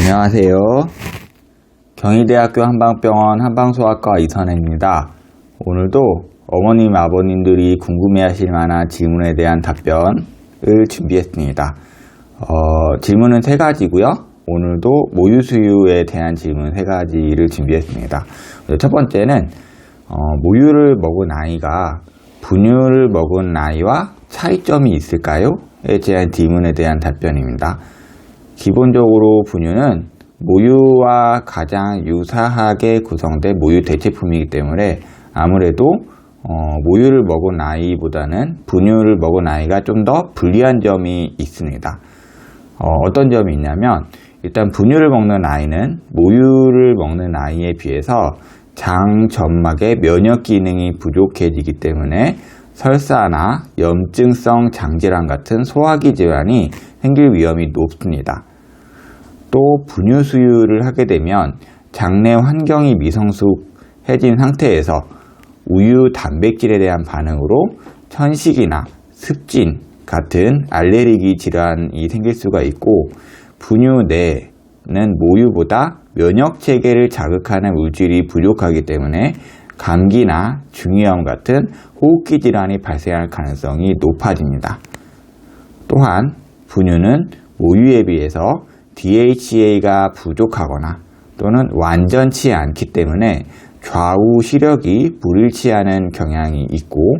안녕하세요. 경희대학교 한방병원 한방소아과 이선혜입니다. 오늘도 어머님, 아버님들이 궁금해하실 만한 질문에 대한 답변을 준비했습니다. 질문은 3가지고요. 오늘도 모유수유에 대한 질문 3가지를 준비했습니다. 첫 번째는 모유를 먹은 아이가 분유를 먹은 아이와 차이점이 있을까요? 에 대한 질문에 대한 답변입니다. 기본적으로 분유는 모유와 가장 유사하게 구성된 모유 대체품이기 때문에 아무래도 모유를 먹은 아이보다는 분유를 먹은 아이가 좀 더 불리한 점이 있습니다. 어떤 점이 있냐면 일단 분유를 먹는 아이는 모유를 먹는 아이에 비해서 장 점막의 면역 기능이 부족해지기 때문에 설사나 염증성 장질환 같은 소화기 질환이 생길 위험이 높습니다. 또 분유 수유를 하게 되면 장내 환경이 미성숙해진 상태에서 우유 단백질에 대한 반응으로 천식이나 습진 같은 알레르기 질환이 생길 수가 있고, 분유 내는 모유보다 면역 체계를 자극하는 물질이 부족하기 때문에 감기나 중이염 같은 호흡기 질환이 발생할 가능성이 높아집니다. 또한 분유는 모유에 비해서 DHA가 부족하거나 또는 완전치 않기 때문에 좌우 시력이 불일치하는 경향이 있고,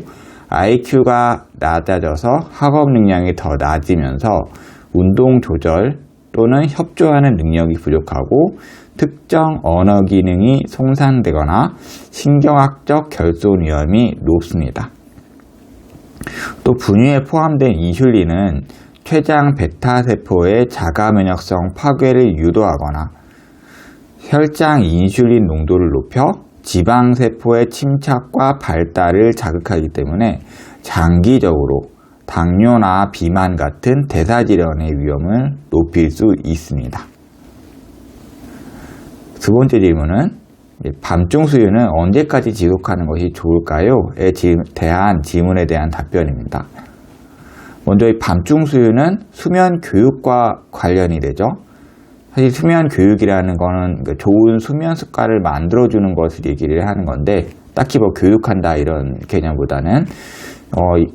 IQ가 낮아져서 학업 능력이 더 낮으면서 운동 조절 또는 협조하는 능력이 부족하고 특정 언어 기능이 손상되거나 신경학적 결손 위험이 높습니다. 또 분유에 포함된 인슐린은 췌장 베타 세포의 자가 면역성 파괴를 유도하거나 혈장 인슐린 농도를 높여 지방 세포의 침착과 발달을 자극하기 때문에 장기적으로 당뇨나 비만 같은 대사질환의 위험을 높일 수 있습니다. 두 번째 질문은 밤중 수유는 언제까지 지속하는 것이 좋을까요?에 대한 질문에 대한 답변입니다. 먼저 이 밤중 수유는 수면 교육과 관련이 되죠. 사실 수면 교육이라는 거는 좋은 수면 습관을 만들어주는 것을 얘기를 하는 건데, 딱히 뭐 교육한다 이런 개념보다는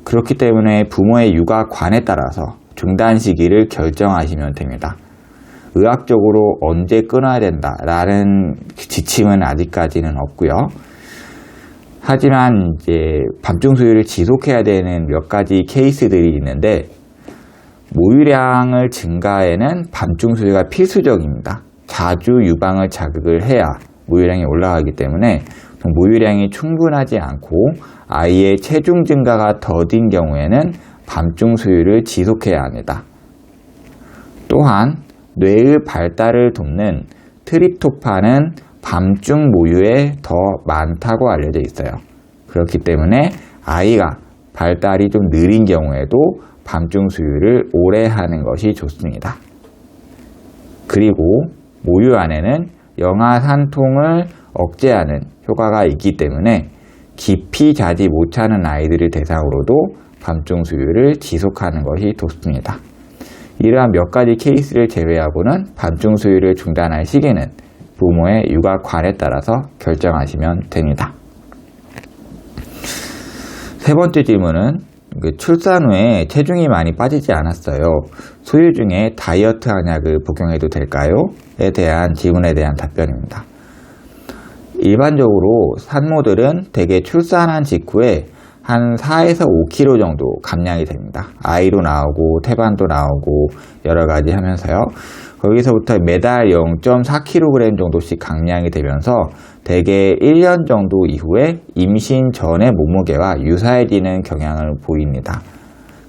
그렇기 때문에 부모의 육아관에 따라서 중단 시기를 결정하시면 됩니다. 의학적으로 언제 끊어야 된다라는 지침은 아직까지는 없고요. 하지만 이제 밤중 수유를 지속해야 되는 몇 가지 케이스들이 있는데, 모유량을 증가에는 밤중 수유가 필수적입니다. 자주 유방을 자극을 해야 모유량이 올라가기 때문에 모유량이 충분하지 않고 아이의 체중 증가가 더딘 경우에는 밤중 수유를 지속해야 합니다. 또한 뇌의 발달을 돕는 트립토판은 밤중 모유에 더 많다고 알려져 있어요. 그렇기 때문에 아이가 발달이 좀 느린 경우에도 밤중 수유를 오래 하는 것이 좋습니다. 그리고 모유 안에는 영아산통을 억제하는 효과가 있기 때문에 깊이 자지 못하는 아이들을 대상으로도 밤중 수유를 지속하는 것이 좋습니다. 이러한 몇 가지 케이스를 제외하고는 밤중 수유를 중단할 시기는 부모의 육아관에 따라서 결정하시면 됩니다. 세 번째 질문은 출산 후에 체중이 많이 빠지지 않았어요. 수유 중에 다이어트 한약을 복용해도 될까요? 에 대한 질문에 대한 답변입니다. 일반적으로 산모들은 대개 출산한 직후에 한 4에서 5kg 정도 감량이 됩니다. 아이도 나오고 태반도 나오고 여러 가지 하면서요. 거기서부터 매달 0.4kg 정도씩 감량이 되면서 대개 1년 정도 이후에 임신 전의 몸무게와 유사해지는 경향을 보입니다.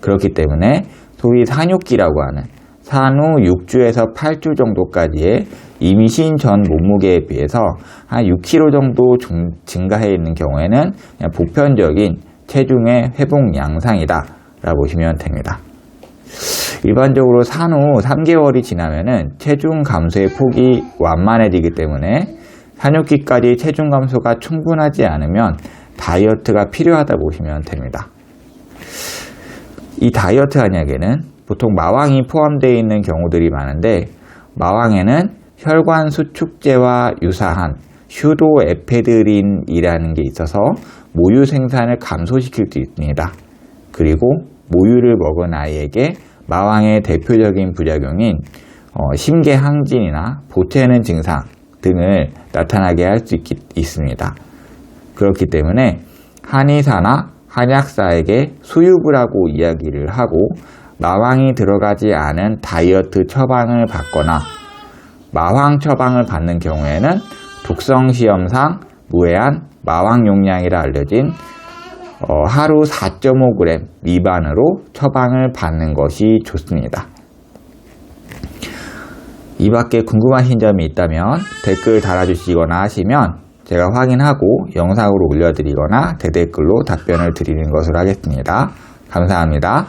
그렇기 때문에 소위 산육기라고 하는 산후 6주에서 8주 정도까지의 임신 전 몸무게에 비해서 한 6kg 정도 증가해 있는 경우에는 그냥 보편적인 체중의 회복 양상이다 라고 보시면 됩니다. 일반적으로 산후 3개월이 지나면은 체중 감소의 폭이 완만해지기 때문에 산육기까지 체중 감소가 충분하지 않으면 다이어트가 필요하다 보시면 됩니다. 이 다이어트 한약에는 보통 마왕이 포함되어 있는 경우들이 많은데, 마왕에는 혈관 수축제와 유사한 슈도에페드린이라는 게 있어서 모유 생산을 감소시킬 수 있습니다. 그리고 모유를 먹은 아이에게 마왕의 대표적인 부작용인 심계항진이나 보채는 증상 등을 나타나게 할 수 있습니다. 그렇기 때문에 한의사나 한약사에게 수유을 하고 이야기를 하고 마왕이 들어가지 않은 다이어트 처방을 받거나 마황 처방을 받는 경우에는 독성시험상 무해한 마왕 용량이라 알려진 하루 4.5g 미만으로 처방을 받는 것이 좋습니다. 이 밖에 궁금하신 점이 있다면 댓글 달아주시거나 하시면 제가 확인하고 영상으로 올려드리거나 대댓글로 답변을 드리는 것으로 하겠습니다. 감사합니다.